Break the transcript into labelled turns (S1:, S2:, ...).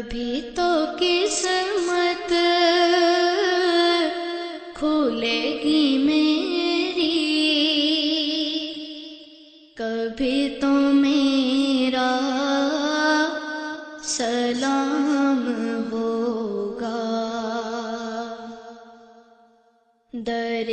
S1: کبھی تو قسمت کھلے گی میری، کبھی تو میرا سلام ہوگا۔ در